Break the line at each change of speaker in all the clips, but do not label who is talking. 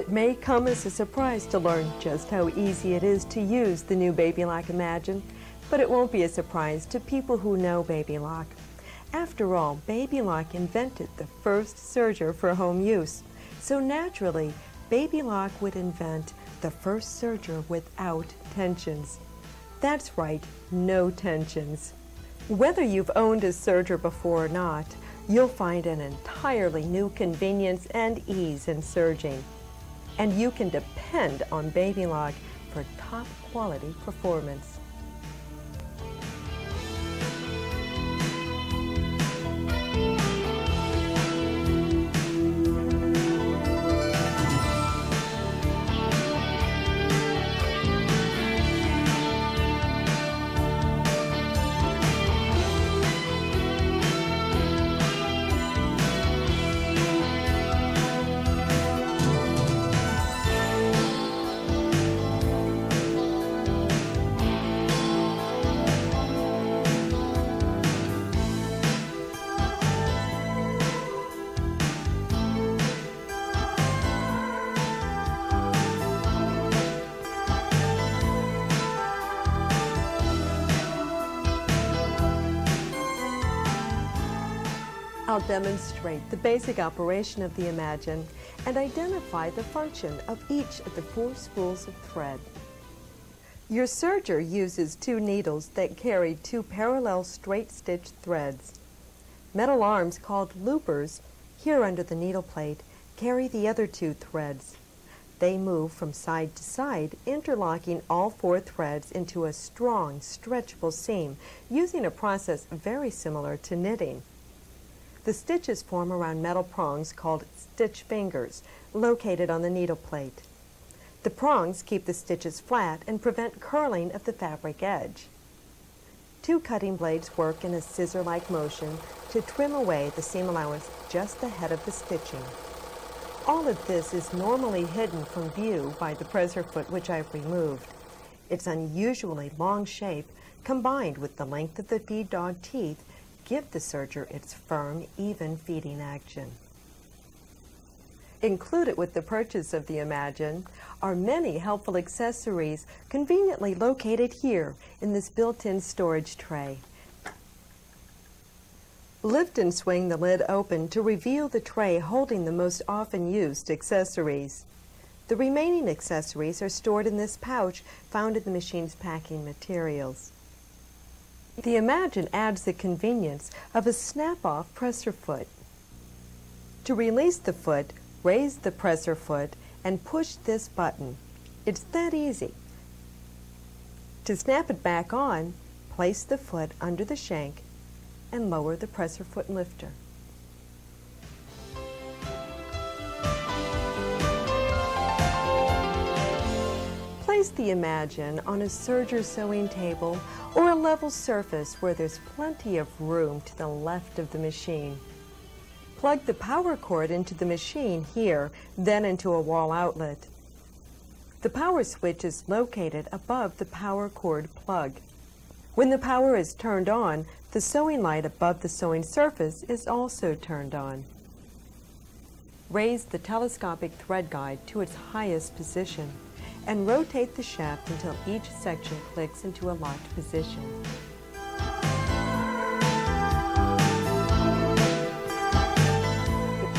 It may come as a surprise to learn just how easy it is to use the new Baby Lock Imagine, but it won't be a surprise to people who know Baby Lock. After all, Baby Lock invented the first serger for home use, so naturally, Baby Lock would invent the first serger without tensions. That's right, no tensions. Whether you've owned a serger before or not, you'll find an entirely new convenience and ease in serging. And you can depend on Baby Lock for top quality performance. I'll demonstrate the basic operation of the Imagine and identify the function of each of the 4 spools of thread. Your serger uses 2 needles that carry 2 parallel straight stitch threads. Metal arms called loopers, here under the needle plate, carry the other 2 threads. They move from side to side, interlocking all 4 threads into a strong, stretchable seam, using a process very similar to knitting. The stitches form around metal prongs called stitch fingers, located on the needle plate. The prongs keep the stitches flat and prevent curling of the fabric edge. 2 cutting blades work in a scissor-like motion to trim away the seam allowance just ahead of the stitching. All of this is normally hidden from view by the presser foot, which I've removed. Its unusually long shape, combined with the length of the feed dog teeth, give the serger its firm, even feeding action. Included with the purchase of the Imagine are many helpful accessories conveniently located here in this built-in storage tray. Lift and swing the lid open to reveal the tray holding the most often used accessories. The remaining accessories are stored in this pouch found in the machine's packing materials. The Imagine adds the convenience of a snap-off presser foot. To release the foot, raise the presser foot and push this button. It's that easy. To snap it back on, place the foot under the shank and lower the presser foot lifter. Place the Imagine on a serger sewing table or a level surface where there's plenty of room to the left of the machine. Plug the power cord into the machine here, then into a wall outlet. The power switch is located above the power cord plug. When the power is turned on, the sewing light above the sewing surface is also turned on. Raise the telescopic thread guide to its highest position and rotate the shaft until each section clicks into a locked position.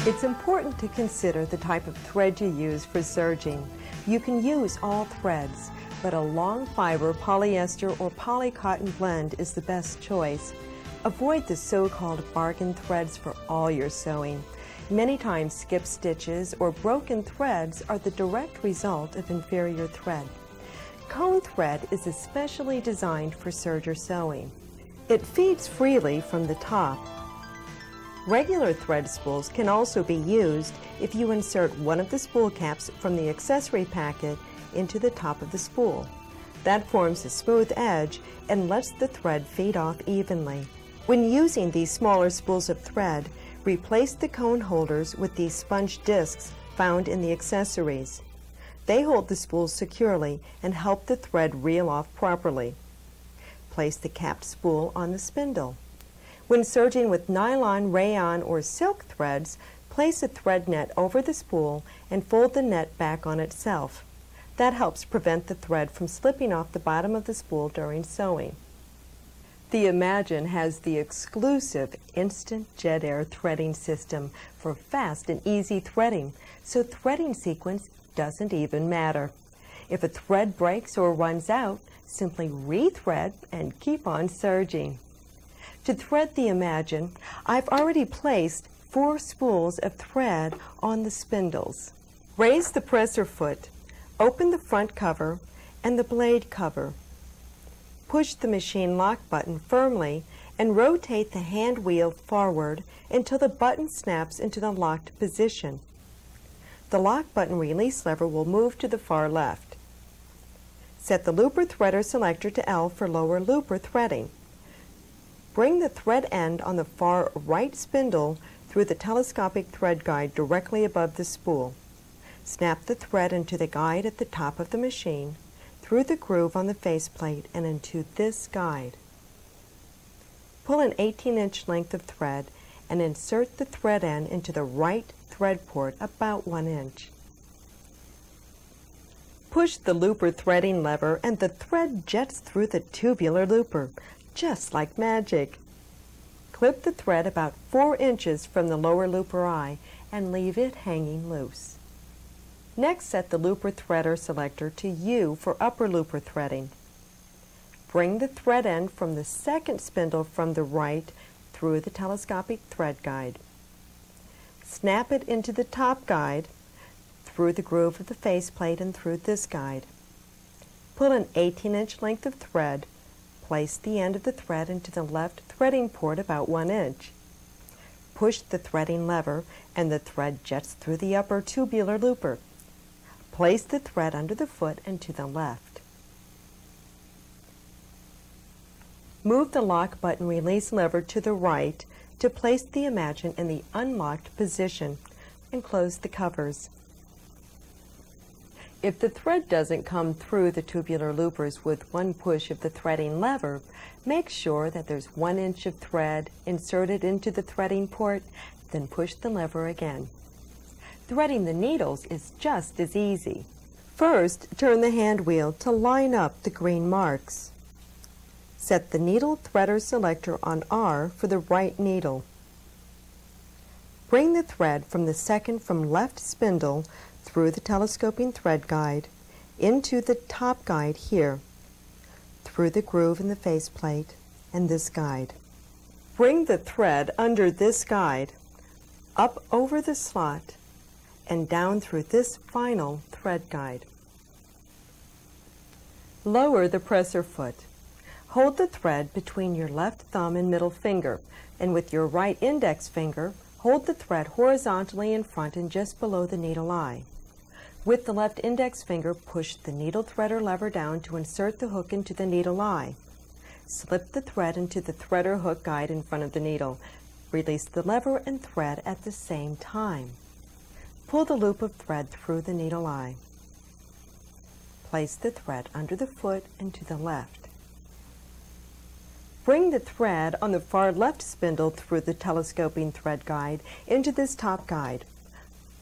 It's important to consider the type of thread you use for serging. You can use all threads, but a long fiber polyester or polycotton blend is the best choice. Avoid the so-called bargain threads for all your sewing. Many times skip stitches or broken threads are the direct result of inferior thread. Cone thread is especially designed for serger sewing. It feeds freely from the top. Regular thread spools can also be used if you insert one of the spool caps from the accessory packet into the top of the spool. That forms a smooth edge and lets the thread feed off evenly. When using these smaller spools of thread, replace the cone holders with these sponge discs found in the accessories. They hold the spools securely and help the thread reel off properly. Place the capped spool on the spindle. When serging with nylon, rayon, or silk threads, Place a thread net over the spool and fold the net back on itself. That helps prevent the thread from slipping off the bottom of the spool during sewing. The Imagine has the exclusive Instant Jet Air threading system for fast and easy threading, so threading sequence doesn't even matter. If a thread breaks or runs out, simply rethread and keep on serging. To thread the Imagine, I've already placed 4 spools of thread on the spindles. Raise the presser foot, open the front cover and the blade cover. Push the machine lock button firmly and rotate the hand wheel forward until the button snaps into the locked position. The lock button release lever will move to the far left. Set the looper threader selector to L for lower looper threading. Bring the thread end on the far right spindle through the telescopic thread guide directly above the spool. Snap the thread into the guide at the top of the machine, through the groove on the faceplate and into this guide. Pull an 18-inch length of thread and insert the thread end into the right thread port about 1 inch. Push the looper threading lever and the thread jets through the tubular looper, just like magic. Clip the thread about 4 inches from the lower looper eye and leave it hanging loose. Next, set the looper threader selector to U for upper looper threading. Bring the thread end from the second spindle from the right through the telescopic thread guide. Snap it into the top guide, through the groove of the faceplate and through this guide. Pull an 18-inch length of thread, place the end of the thread into the left threading port about 1 inch. Push the threading lever and the thread jets through the upper tubular looper. Place the thread under the foot and to the left. Move the lock button release lever to the right to place the Imagine in the unlocked position and close the covers. If the thread doesn't come through the tubular loopers with one push of the threading lever, make sure that there's 1 inch of thread inserted into the threading port, then push the lever again. Threading the needles is just as easy. First, turn the hand wheel to line up the green marks. Set the needle threader selector on R for the right needle. Bring the thread from the second from left spindle through the telescoping thread guide into the top guide here, through the groove in the faceplate and this guide. Bring the thread under this guide, up over the slot, and down through this final thread guide. Lower the presser foot. Hold the thread between your left thumb and middle finger, and with your right index finger, hold the thread horizontally in front and just below the needle eye. With the left index finger, push the needle threader lever down to insert the hook into the needle eye. Slip the thread into the threader hook guide in front of the needle. Release the lever and thread at the same time. Pull the loop of thread through the needle eye. Place the thread under the foot and to the left. Bring the thread on the far left spindle through the telescoping thread guide into this top guide,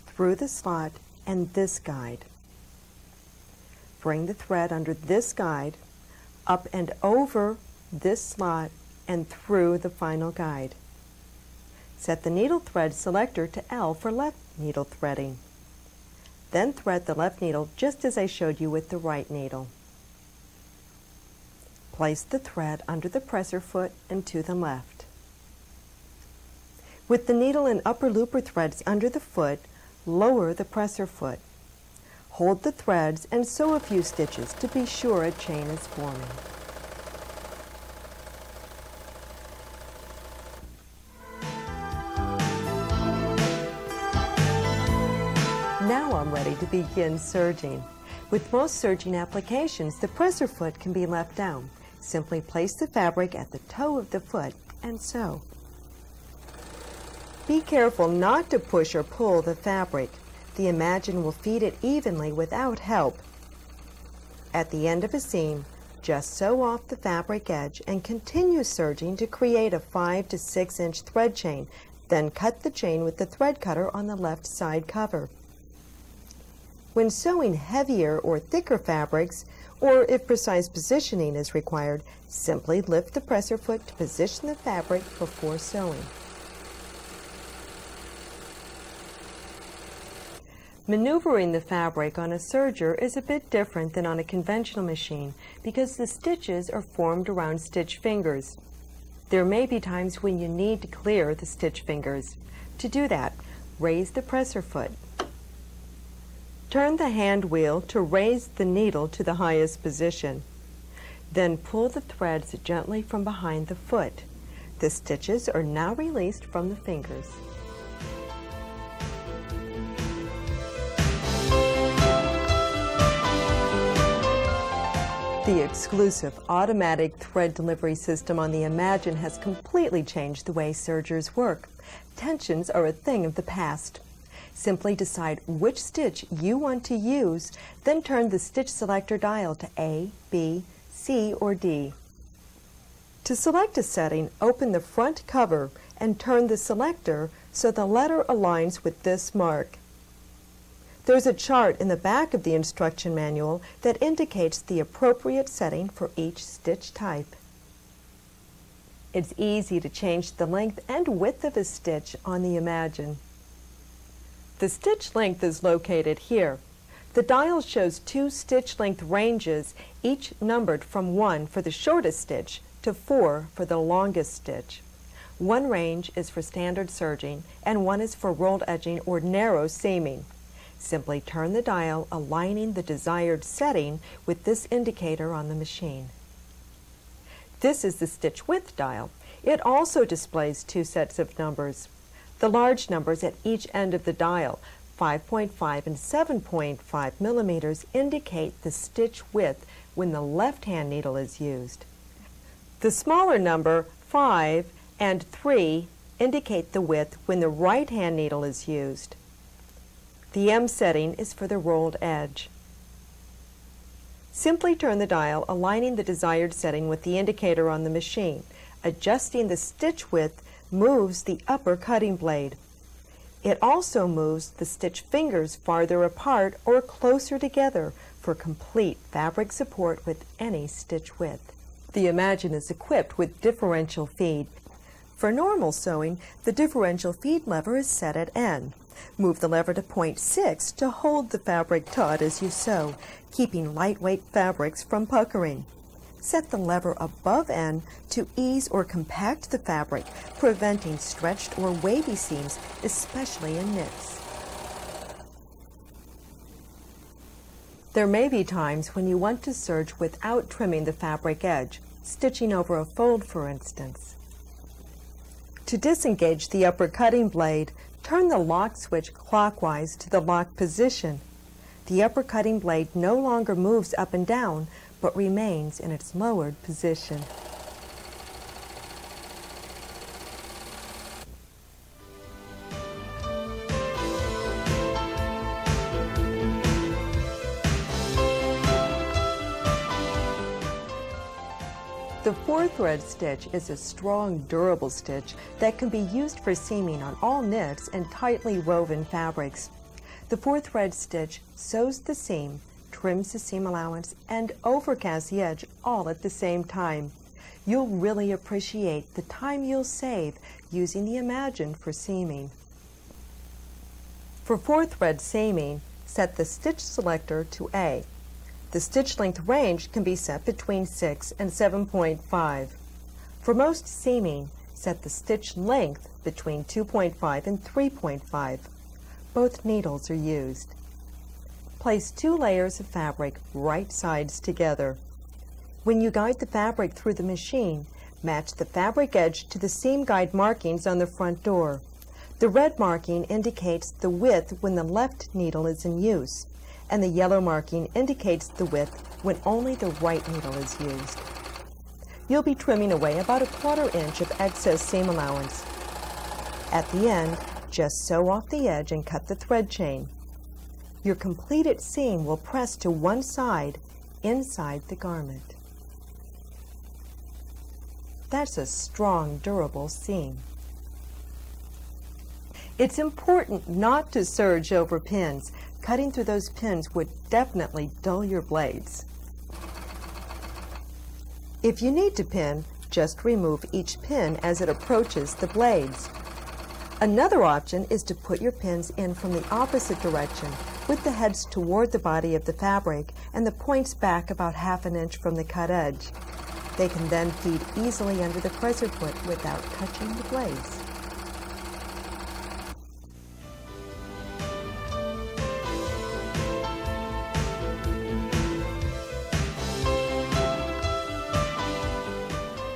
through the slot and this guide. Bring the thread under this guide, up and over this slot and through the final guide. Set the needle thread selector to L for left needle threading. Then thread the left needle just as I showed you with the right needle. Place the thread under the presser foot and to the left. With the needle and upper looper threads under the foot, lower the presser foot. Hold the threads and sew a few stitches to be sure a chain is forming. Now I'm ready to begin serging. With most serging applications, the presser foot can be left down. Simply place the fabric at the toe of the foot and sew. Be careful not to push or pull the fabric. The Imagine will feed it evenly without help. At the end of a seam, just sew off the fabric edge and continue serging to create a 5 to 6 inch thread chain Then cut the chain with the thread cutter on the left side cover. When sewing heavier or thicker fabrics, or if precise positioning is required, simply lift the presser foot to position the fabric before sewing. Maneuvering the fabric on a serger is a bit different than on a conventional machine because the stitches are formed around stitch fingers. There may be times when you need to clear the stitch fingers. To do that, raise the presser foot. Turn the hand wheel to raise the needle to the highest position. Then pull the threads gently from behind the foot. The stitches are now released from the fingers. The exclusive automatic thread delivery system on the Imagine has completely changed the way sergers work. Tensions are a thing of the past. Simply decide which stitch you want to use, then turn the stitch selector dial to A, B, C, or D. To select a setting, open the front cover and turn the selector so the letter aligns with this mark. There's a chart in the back of the instruction manual that indicates the appropriate setting for each stitch type. It's easy to change the length and width of a stitch on the Imagine. The stitch length is located here. The dial shows 2 stitch length ranges, each numbered from 1 for the shortest stitch to 4 for the longest stitch. One range is for standard serging and one is for rolled edging or narrow seaming. Simply turn the dial, aligning the desired setting with this indicator on the machine. This is the stitch width dial. It also displays 2 sets of numbers. The large numbers at each end of the dial, 5.5 and 7.5 millimeters, indicate the stitch width when the left-hand needle is used. The smaller number, 5 and 3, indicate the width when the right-hand needle is used. The M setting is for the rolled edge. Simply turn the dial, aligning the desired setting with the indicator on the machine. Adjusting the stitch width moves the upper cutting blade. It also moves the stitch fingers farther apart or closer together for complete fabric support with any stitch width. The Imagine is equipped with differential feed. For normal sewing, the differential feed lever is set at N. Move the lever to point 6 to hold the fabric taut as you sew, keeping lightweight fabrics from puckering. Set the lever above N to ease or compact the fabric, preventing stretched or wavy seams, especially in knits. There may be times when you want to serge without trimming the fabric edge, stitching over a fold, for instance. To disengage the upper cutting blade, turn the lock switch clockwise to the lock position. The upper cutting blade no longer moves up and down, but remains in its lowered position. The 4-thread stitch is a strong, durable stitch that can be used for seaming on all knits and tightly woven fabrics. The 4-thread stitch sews the seam, trims the seam allowance, and overcasts the edge all at the same time. You'll really appreciate the time you'll save using the Imagine for seaming. For 4-thread seaming, set the stitch selector to A. The stitch length range can be set between 6 and 7.5. For most seaming, set the stitch length between 2.5 and 3.5. Both needles are used. Place 2 layers of fabric right sides together. When you guide the fabric through the machine, match the fabric edge to the seam guide markings on the front door. The red marking indicates the width when the left needle is in use, and the yellow marking indicates the width when only the right needle is used. You'll be trimming away about 1/4 inch of excess seam allowance. At the end, just sew off the edge and cut the thread chain. Your completed seam will press to one side inside the garment. That's a strong, durable seam. It's important not to serge over pins. Cutting through those pins would definitely dull your blades. If you need to pin, just remove each pin as it approaches the blades. Another option is to put your pins in from the opposite direction, with the heads toward the body of the fabric and the points back about ½ inch from the cut edge. They can then feed easily under the presser foot without touching the blades.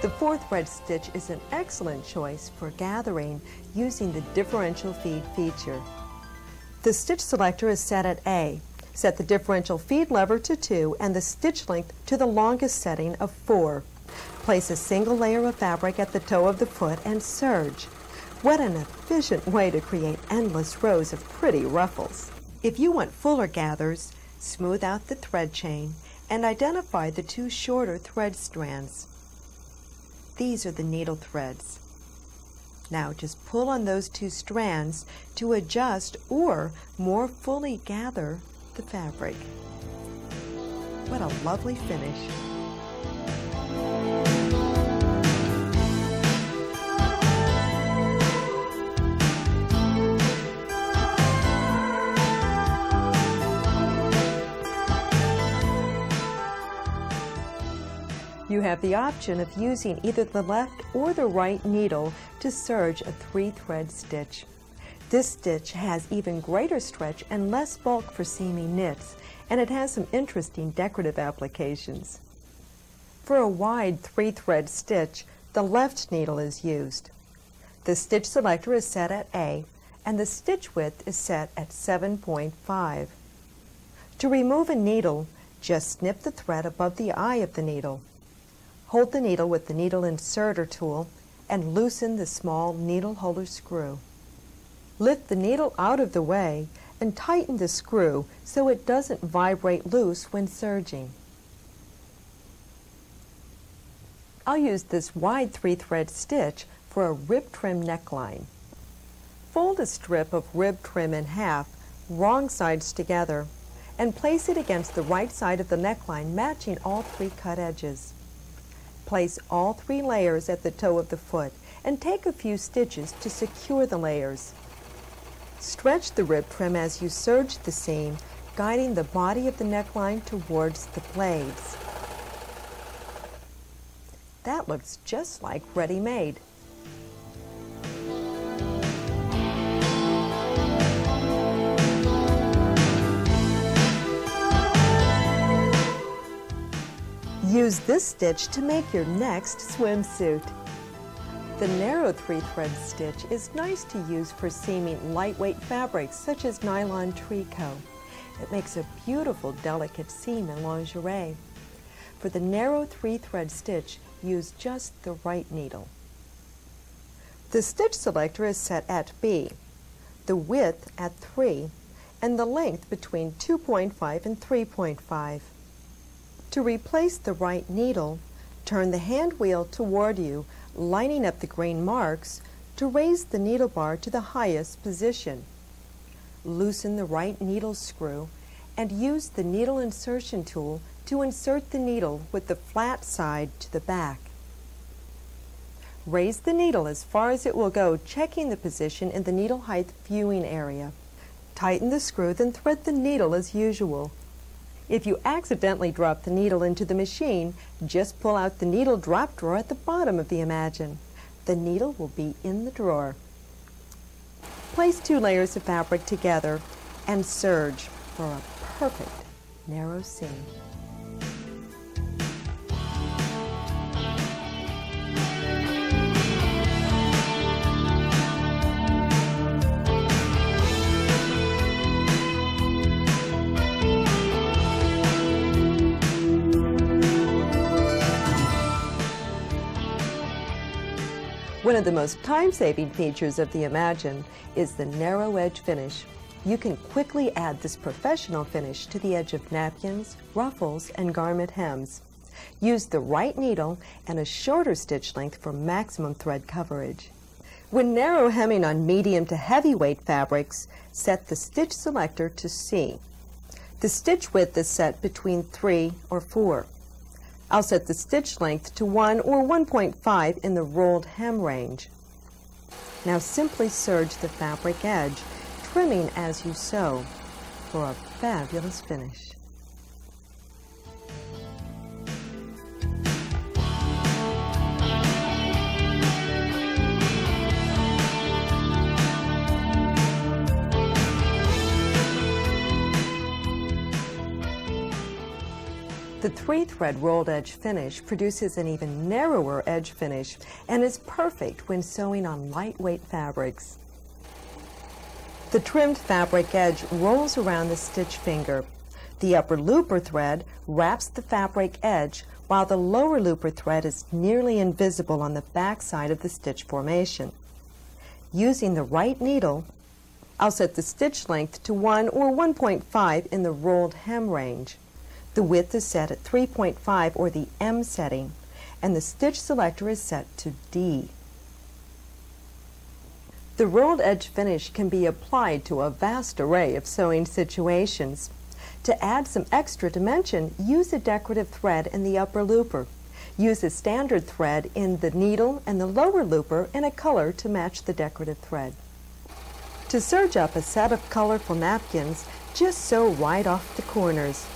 The 4th thread stitch is an excellent choice for gathering using the differential feed feature. The stitch selector is set at A. Set the differential feed lever to 2 and the stitch length to the longest setting of 4. Place a single layer of fabric at the toe of the foot and serge. What an efficient way to create endless rows of pretty ruffles. If you want fuller gathers, smooth out the thread chain and identify the 2 shorter thread strands. These are the needle threads. Now just pull on those 2 strands to adjust or more fully gather the fabric. What a lovely finish. You have the option of using either the left or the right needle to serge a 3-thread stitch. This stitch has even greater stretch and less bulk for seaming knits, and it has some interesting decorative applications. For a wide 3-thread stitch, the left needle is used. The stitch selector is set at A, and the stitch width is set at 7.5. To remove a needle, just snip the thread above the eye of the needle. Hold the needle with the needle inserter tool and loosen the small needle holder screw. Lift the needle out of the way and tighten the screw so it doesn't vibrate loose when serging. I'll use this wide 3-thread stitch for a rib trim neckline. Fold a strip of rib trim in half, wrong sides together, and place it against the right side of the neckline, matching all 3 cut edges. Place all 3 layers at the toe of the foot and take a few stitches to secure the layers. Stretch the rib trim as you serge the seam, guiding the body of the neckline towards the blades. That looks just like ready-made. Use this stitch to make your next swimsuit. The narrow 3-thread stitch is nice to use for seaming lightweight fabrics such as nylon tricot. It makes a beautiful, delicate seam in lingerie. For the narrow 3-thread stitch, use just the right needle. The stitch selector is set at B, the width at 3, and the length between 2.5 and 3.5. To replace the right needle, turn the hand wheel toward you, lining up the green marks to raise the needle bar to the highest position. Loosen the right needle screw and use the needle insertion tool to insert the needle with the flat side to the back. Raise the needle as far as it will go, checking the position in the needle height viewing area. Tighten the screw, then thread the needle as usual. If you accidentally drop the needle into the machine, just pull out the needle drop drawer at the bottom of the Imagine. The needle will be in the drawer. Place 2 layers of fabric together and serge for a perfect narrow seam. One of the most time-saving features of the Imagine is the narrow edge finish. You can quickly add this professional finish to the edge of napkins, ruffles, and garment hems. Use the right needle and a shorter stitch length for maximum thread coverage. When narrow hemming on medium to heavyweight fabrics, set the stitch selector to C. The stitch width is set between 3 or 4. I'll set the stitch length to 1 or 1.5 in the rolled hem range. Now simply serge the fabric edge, trimming as you sew, for a fabulous finish. The 3-thread rolled edge finish produces an even narrower edge finish and is perfect when sewing on lightweight fabrics. The trimmed fabric edge rolls around the stitch finger. The upper looper thread wraps the fabric edge while the lower looper thread is nearly invisible on the back side of the stitch formation. Using the right needle, I'll set the stitch length to 1 or 1.5 in the rolled hem range. The width is set at 3.5 or the M setting, and the stitch selector is set to D. The rolled edge finish can be applied to a vast array of sewing situations. To add some extra dimension, use a decorative thread in the upper looper. Use a standard thread in the needle and the lower looper in a color to match the decorative thread. To serge up a set of colorful napkins, just sew right off the corners.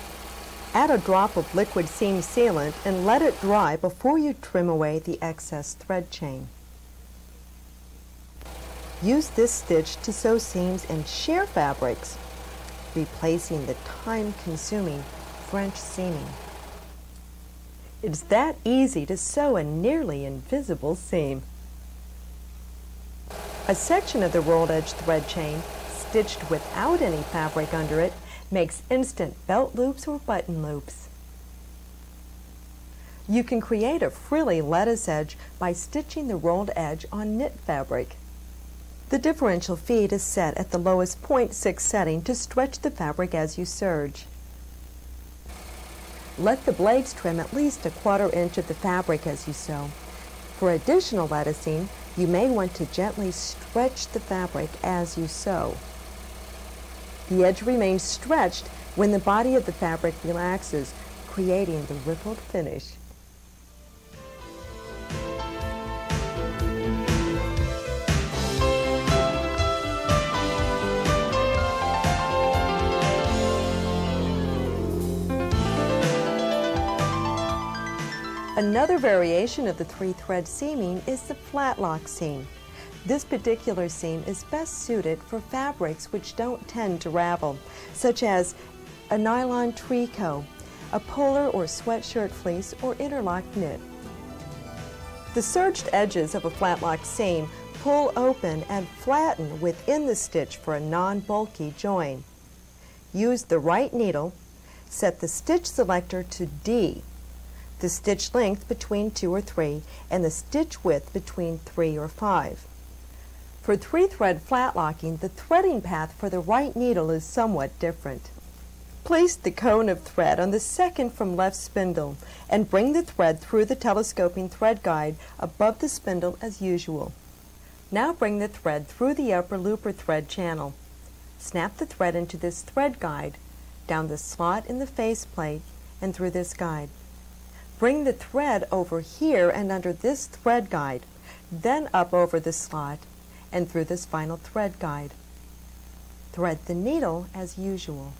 Add a drop of liquid seam sealant and let it dry before you trim away the excess thread chain. Use this stitch to sew seams in sheer fabrics, replacing the time-consuming French seaming. It's that easy to sew a nearly invisible seam. A section of the rolled edge thread chain, stitched without any fabric under it, makes instant belt loops or button loops. You can create a frilly lettuce edge by stitching the rolled edge on knit fabric. The differential feed is set at the lowest 0.6 setting to stretch the fabric as you serge. Let the blades trim at least a 1/4 inch of the fabric as you sew. For additional lettucing, you may want to gently stretch the fabric as you sew. The edge remains stretched when the body of the fabric relaxes, creating the rippled finish. Another variation of the 3-thread seaming is the flat lock seam. This particular seam is best suited for fabrics which don't tend to ravel, such as a nylon tricot, a polar or sweatshirt fleece, or interlock knit. The serged edges of a flat lock seam pull open and flatten within the stitch for a non-bulky join. Use the right needle, set the stitch selector to D, the stitch length between 2 or 3, and the stitch width between 3 or 5. For 3-thread flat locking, the threading path for the right needle is somewhat different. Place the cone of thread on the second from left spindle and bring the thread through the telescoping thread guide above the spindle as usual. Now bring the thread through the upper looper thread channel. Snap the thread into this thread guide, down the slot in the faceplate, and through this guide. Bring the thread over here and under this thread guide, then up over the slot and through this final thread guide. Thread the needle as usual.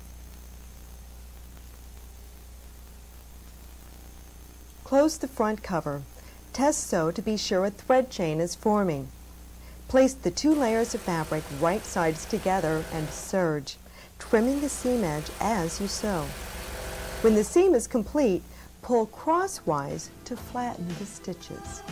Close the front cover. Test sew to be sure a thread chain is forming. Place the 2 layers of fabric right sides together and serge, trimming the seam edge as you sew. When the seam is complete, pull crosswise to flatten the stitches.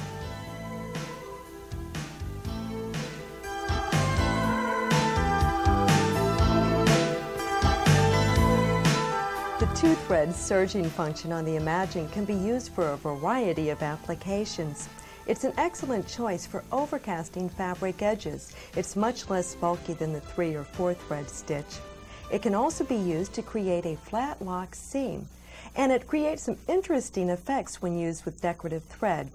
The 2-thread serging function on the Imagine can be used for a variety of applications. It's an excellent choice for overcasting fabric edges. It's much less bulky than the 3 or 4-thread stitch. It can also be used to create a flat lock seam, and it creates some interesting effects when used with decorative thread.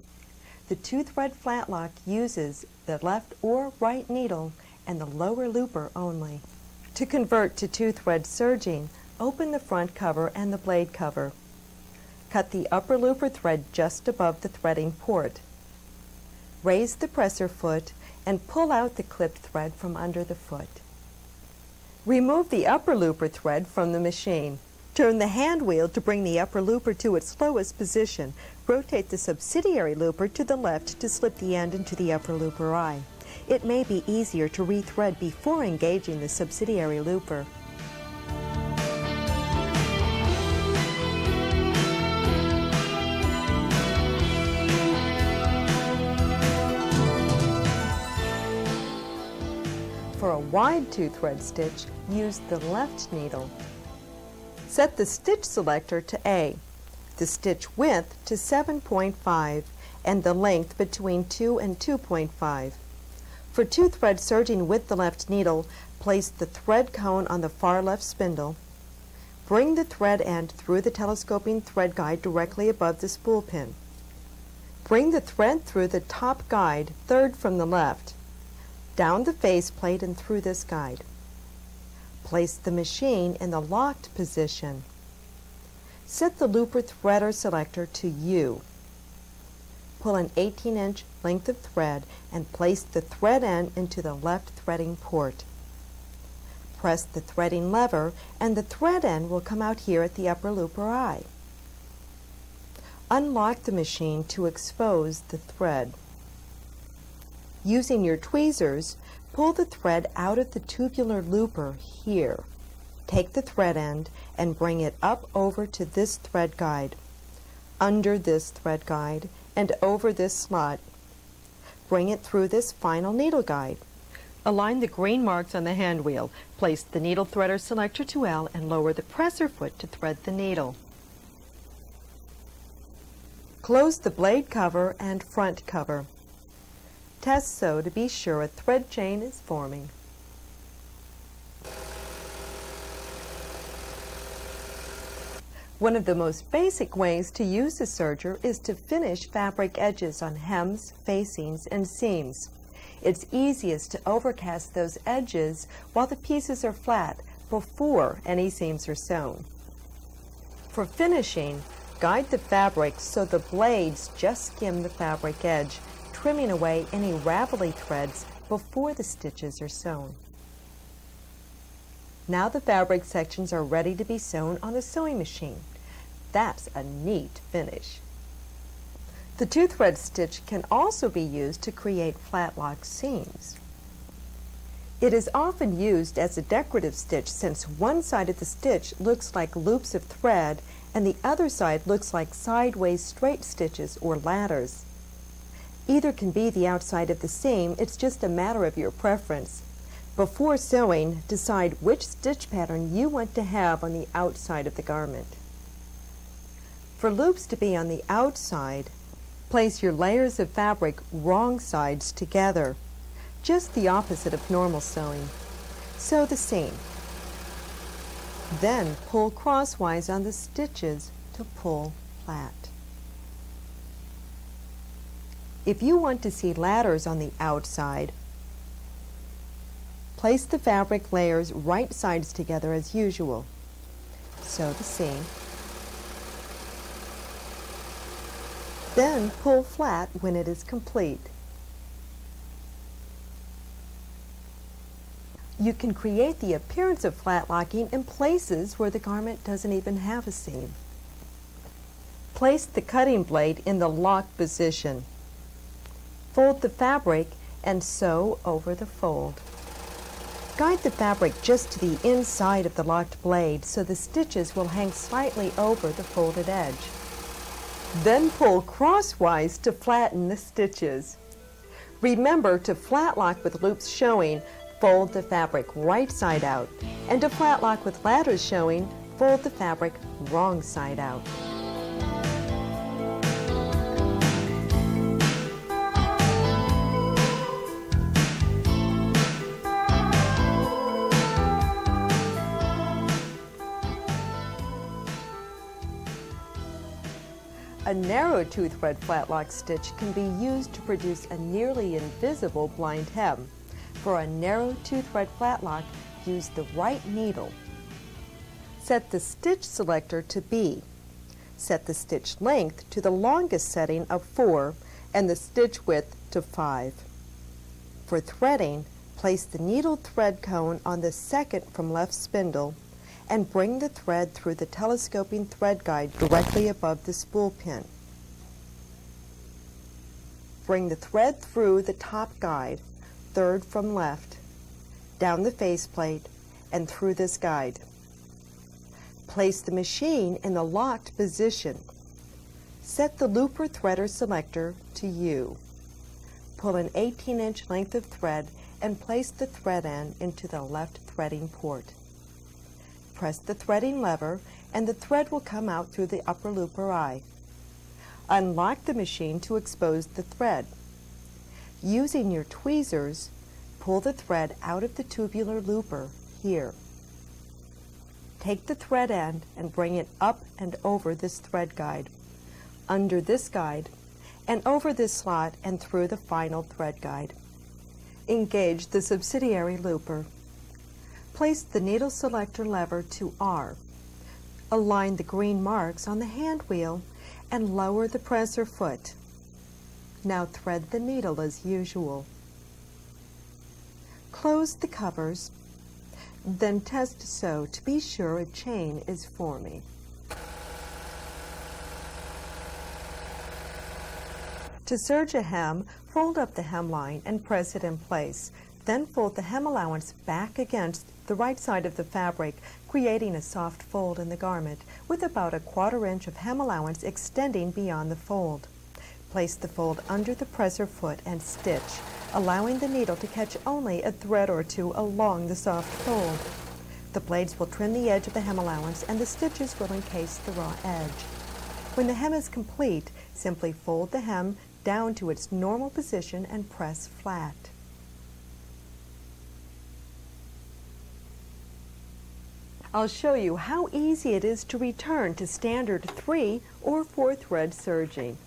The two-thread flat lock uses the left or right needle and the lower looper only. To convert to two-thread serging, open the front cover and the blade cover. Cut the upper looper thread just above the threading port. Raise the presser foot and pull out the clipped thread from under the foot. Remove the upper looper thread from the machine. Turn the hand wheel to bring the upper looper to its lowest position. Rotate the subsidiary looper to the left to slip the end into the upper looper eye. It may be easier to rethread before engaging the subsidiary looper. For a wide two-thread stitch, use the left needle. Set the stitch selector to A, the stitch width to 7.5, and the length between 2 and 2.5. For two-thread serging with the left needle, place the thread cone on the far left spindle. Bring the thread end through the telescoping thread guide directly above the spool pin. Bring the thread through the top guide, third from the left, down the face plate and through this guide. Place the machine in the locked position. Set the looper threader selector to U. Pull an 18-inch length of thread and place the thread end into the left threading port. Press the threading lever and the thread end will come out here at the upper looper eye. Unlock the machine to expose the thread. Using your tweezers, pull the thread out of the tubular looper here. Take the thread end and bring it up over to this thread guide, under this thread guide, and over this slot. Bring it through this final needle guide. Align the green marks on the hand wheel. Place the needle threader selector to L and lower the presser foot to thread the needle. Close the blade cover and front cover. Test sew to be sure a thread chain is forming. One of the most basic ways to use a serger is to finish fabric edges on hems, facings, and seams. It's easiest to overcast those edges while the pieces are flat before any seams are sewn. For finishing, guide the fabric so the blades just skim the fabric edge, trimming away any ravelly threads before the stitches are sewn. Now the fabric sections are ready to be sewn on a sewing machine. That's a neat finish. The two-thread stitch can also be used to create flat lock seams. It is often used as a decorative stitch since one side of the stitch looks like loops of thread and the other side looks like sideways straight stitches or ladders. Either can be the outside of the seam, it's just a matter of your preference. Before sewing, decide which stitch pattern you want to have on the outside of the garment. For loops to be on the outside, place your layers of fabric wrong sides together, just the opposite of normal sewing. Sew the seam. Then pull crosswise on the stitches to pull flat. If you want to see ladders on the outside, place the fabric layers right sides together as usual. Sew the seam. Then pull flat when it is complete. You can create the appearance of flat locking in places where the garment doesn't even have a seam. Place the cutting blade in the locked position. Fold the fabric and sew over the fold. Guide the fabric just to the inside of the locked blade so the stitches will hang slightly over the folded edge. Then pull crosswise to flatten the stitches. Remember to flat lock with loops showing, fold the fabric right side out, and to flat lock with ladders showing, fold the fabric wrong side out. A narrow two-thread flatlock stitch can be used to produce a nearly invisible blind hem. For a narrow two-thread flatlock, use the right needle. Set the stitch selector to B. Set the stitch length to the longest setting of 4 and the stitch width to 5. For threading, place the needle thread cone on the second from left spindle and bring the thread through the telescoping thread guide directly above the spool pin. Bring the thread through the top guide, third from left, down the faceplate, and through this guide. Place the machine in the locked position. Set the looper threader selector to U. Pull an 18-inch length of thread and place the thread end into the left threading port. Press the threading lever and the thread will come out through the upper looper eye. Unlock the machine to expose the thread. Using your tweezers, pull the thread out of the tubular looper here. Take the thread end and bring it up and over this thread guide, under this guide, and over this slot and through the final thread guide. Engage the subsidiary looper. Place the needle selector lever to R. Align the green marks on the hand wheel and lower the presser foot. Now thread the needle as usual. Close the covers, then test sew to be sure a chain is forming. To serge a hem, fold up the hemline and press it in place. Then fold the hem allowance back against the right side of the fabric, creating a soft fold in the garment, with about a 1/4 inch of hem allowance extending beyond the fold. Place the fold under the presser foot and stitch, allowing the needle to catch only a thread or two along the soft fold. The blades will trim the edge of the hem allowance and the stitches will encase the raw edge. When the hem is complete, simply fold the hem down to its normal position and press flat. I'll show you how easy it is to return to standard 3 or 4 thread serging.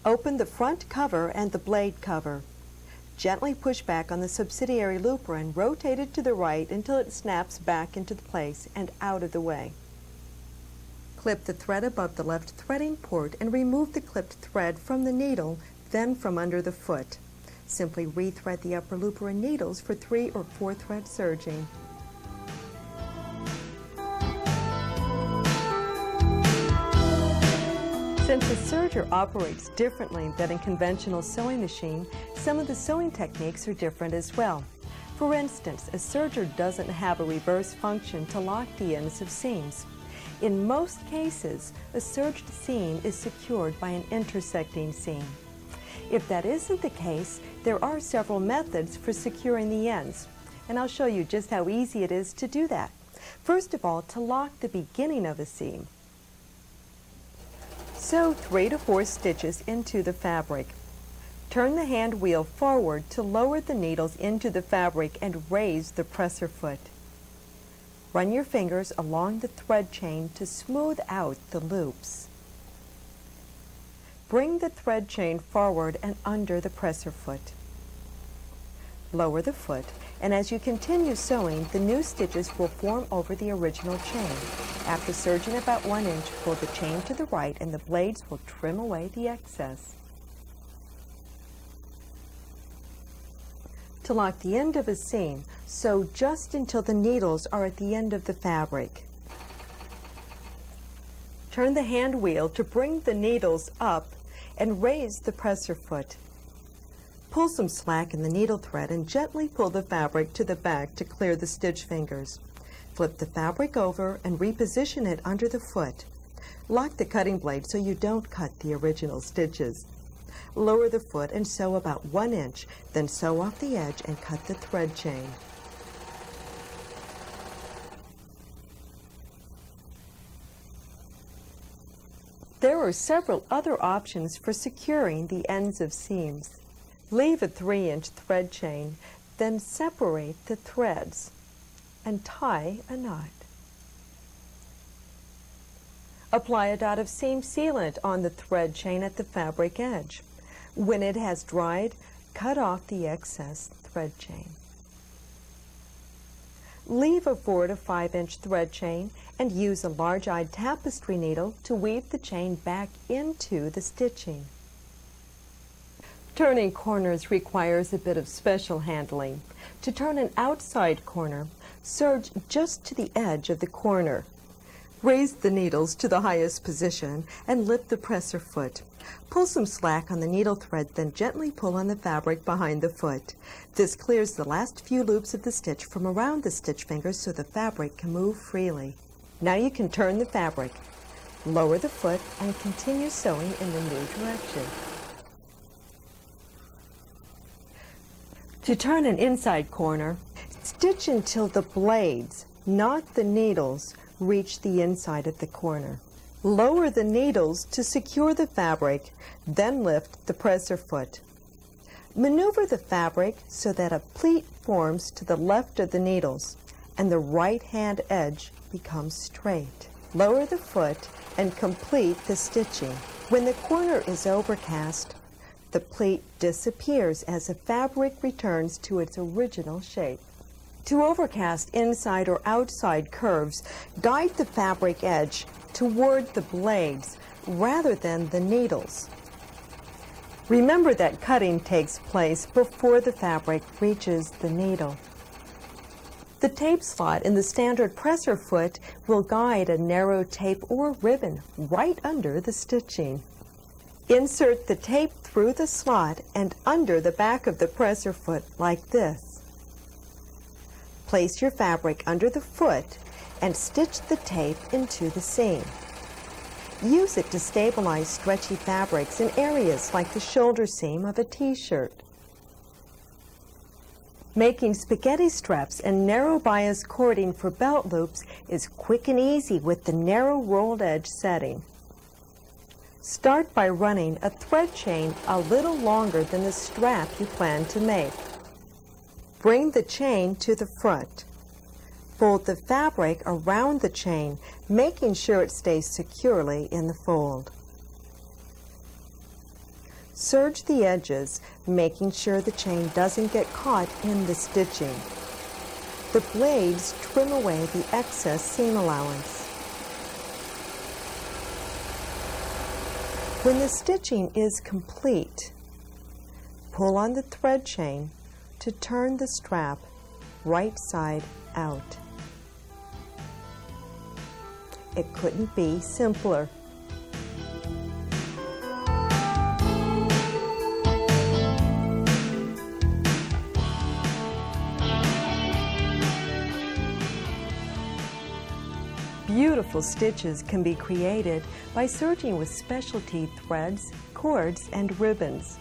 Open the front cover and the blade cover. Gently push back on the subsidiary looper and rotate it to the right until it snaps back into place and out of the way. Clip the thread above the left threading port and remove the clipped thread from the needle, then from under the foot. Simply rethread the upper looper and needles for 3 or 4 thread serging. Since a serger operates differently than a conventional sewing machine, some of the sewing techniques are different as well. For instance, a serger doesn't have a reverse function to lock the ends of seams. In most cases, a serged seam is secured by an intersecting seam. If that isn't the case, there are several methods for securing the ends, and I'll show you just how easy it is to do that. First of all, to lock the beginning of a seam. Sew 3 to 4 stitches into the fabric. Turn the hand wheel forward to lower the needles into the fabric and raise the presser foot. Run your fingers along the thread chain to smooth out the loops. Bring the thread chain forward and under the presser foot. Lower the foot, and as you continue sewing, the new stitches will form over the original chain. After serging about 1 inch, pull the chain to the right and the blades will trim away the excess. To lock the end of a seam, sew just until the needles are at the end of the fabric. Turn the hand wheel to bring the needles up and raise the presser foot. Pull some slack in the needle thread and gently pull the fabric to the back to clear the stitch fingers. Flip the fabric over and reposition it under the foot. Lock the cutting blade so you don't cut the original stitches. Lower the foot and sew about 1 inch, then sew off the edge and cut the thread chain. There are several other options for securing the ends of seams. Leave a 3-inch thread chain, then separate the threads and tie a knot. Apply a dot of seam sealant on the thread chain at the fabric edge. When it has dried, cut off the excess thread chain. Leave a 4 to 5 inch thread chain and use a large-eyed tapestry needle to weave the chain back into the stitching. Turning corners requires a bit of special handling. To turn an outside corner, serge just to the edge of the corner. Raise the needles to the highest position and lift the presser foot. Pull some slack on the needle thread, then gently pull on the fabric behind the foot. This clears the last few loops of the stitch from around the stitch fingers so the fabric can move freely. Now you can turn the fabric. Lower the foot and continue sewing in the new direction. To turn an inside corner, stitch until the blades, not the needles, reach the inside of the corner. Lower the needles to secure the fabric, then lift the presser foot. Maneuver the fabric so that a pleat forms to the left of the needles and the right hand edge becomes straight. Lower the foot and complete the stitching. When the corner is overcast, the pleat disappears as the fabric returns to its original shape. To overcast inside or outside curves, guide the fabric edge toward the blades rather than the needles. Remember that cutting takes place before the fabric reaches the needle. The tape slot in the standard presser foot will guide a narrow tape or ribbon right under the stitching. Insert the tape through the slot and under the back of the presser foot like this. Place your fabric under the foot and stitch the tape into the seam. Use it to stabilize stretchy fabrics in areas like the shoulder seam of a t-shirt. Making spaghetti straps and narrow bias cording for belt loops is quick and easy with the narrow rolled edge setting. Start by running a thread chain a little longer than the strap you plan to make. Bring the chain to the front. Fold the fabric around the chain, making sure it stays securely in the fold. Serge the edges, making sure the chain doesn't get caught in the stitching. The blades trim away the excess seam allowance. When the stitching is complete, pull on the thread chain to turn the strap right side out. It couldn't be simpler. Beautiful stitches can be created by serging with specialty threads, cords, and ribbons.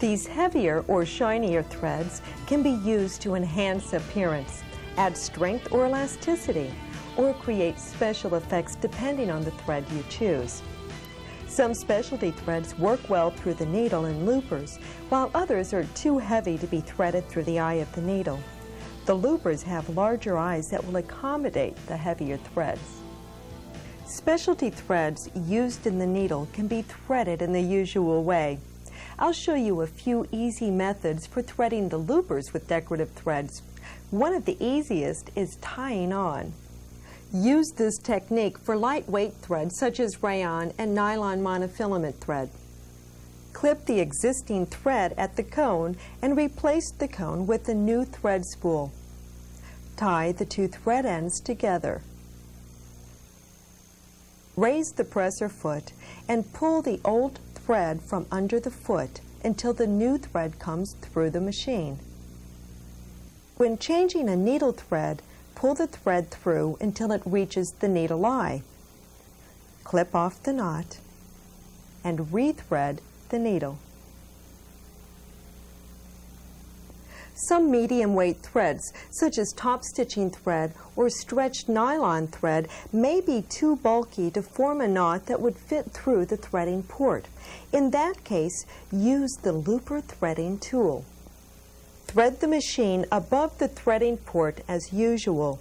These heavier or shinier threads can be used to enhance appearance, add strength or elasticity, or create special effects depending on the thread you choose. Some specialty threads work well through the needle in loopers, while others are too heavy to be threaded through the eye of the needle. The loopers have larger eyes that will accommodate the heavier threads. Specialty threads used in the needle can be threaded in the usual way. I'll show you a few easy methods for threading the loopers with decorative threads. One of the easiest is tying on. Use this technique for lightweight threads such as rayon and nylon monofilament thread. Clip the existing thread at the cone and replace the cone with a new thread spool. Tie the two thread ends together. Raise the presser foot and pull the old thread from under the foot until the new thread comes through the machine. When changing a needle thread, pull the thread through until it reaches the needle eye. Clip off the knot and rethread the needle. Some medium weight threads, such as top stitching thread or stretched nylon thread, may be too bulky to form a knot that would fit through the threading port. In that case, use the looper threading tool. Thread the machine above the threading port as usual.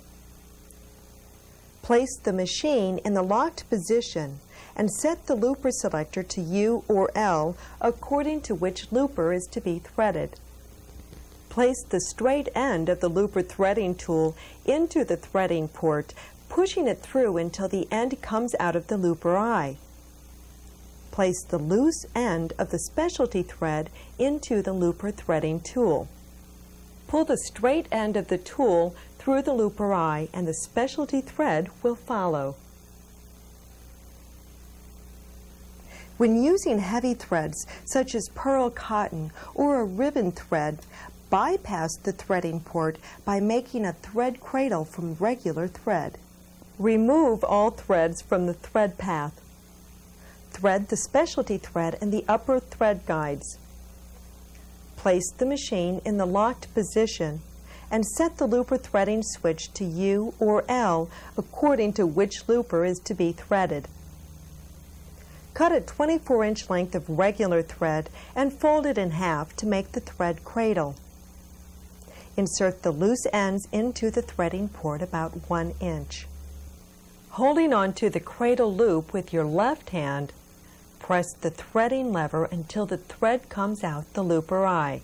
Place the machine in the locked position and set the looper selector to U or L according to which looper is to be threaded. Place the straight end of the looper threading tool into the threading port, pushing it through until the end comes out of the looper eye. Place the loose end of the specialty thread into the looper threading tool. Pull the straight end of the tool through the looper eye and the specialty thread will follow. When using heavy threads such as pearl cotton or a ribbon thread, bypass the threading port by making a thread cradle from regular thread. Remove all threads from the thread path. Thread the specialty thread and the upper thread guides. Place the machine in the locked position and set the looper threading switch to U or L according to which looper is to be threaded. Cut a 24-inch length of regular thread and fold it in half to make the thread cradle. Insert the loose ends into the threading port about 1 inch. Holding onto the cradle loop with your left hand, press the threading lever until the thread comes out the looper eye.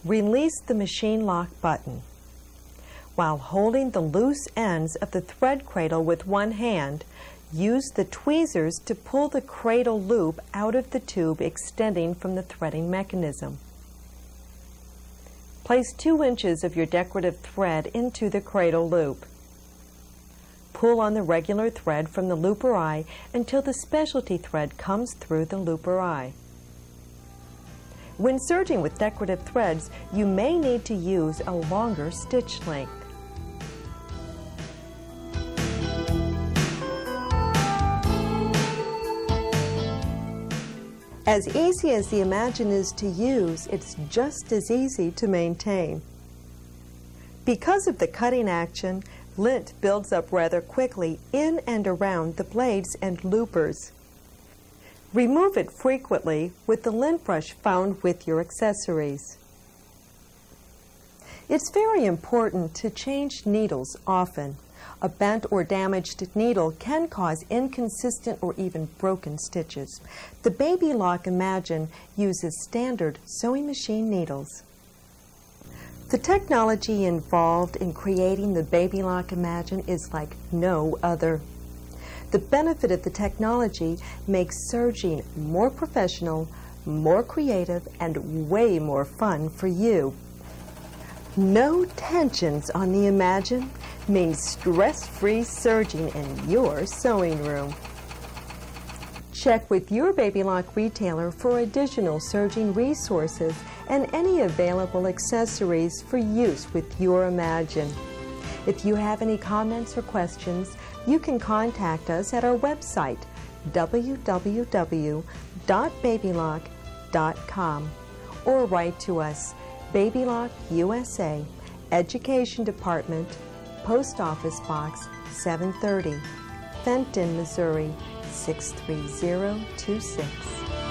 Release the machine lock button. While holding the loose ends of the thread cradle with one hand, use the tweezers to pull the cradle loop out of the tube extending from the threading mechanism. Place 2 inches of your decorative thread into the cradle loop. Pull on the regular thread from the looper eye until the specialty thread comes through the looper eye. When serging with decorative threads, you may need to use a longer stitch length. As easy as the Imagine is to use, it's just as easy to maintain. Because of the cutting action, lint builds up rather quickly in and around the blades and loopers. Remove it frequently with the lint brush found with your accessories. It's very important to change needles often. A bent or damaged needle can cause inconsistent or even broken stitches. The Baby Lock Imagine uses standard sewing machine needles. The technology involved in creating the Baby Lock Imagine is like no other. The benefit of the technology makes serging more professional, more creative, and way more fun for you. No tensions on the Imagine means stress-free serging in your sewing room. Check with your Baby Lock retailer for additional serging resources and any available accessories for use with your Imagine. If you have any comments or questions, you can contact us at our website, www.babylock.com, or write to us, Baby Lock USA, Education Department, Post Office Box 730, Fenton, Missouri 63026.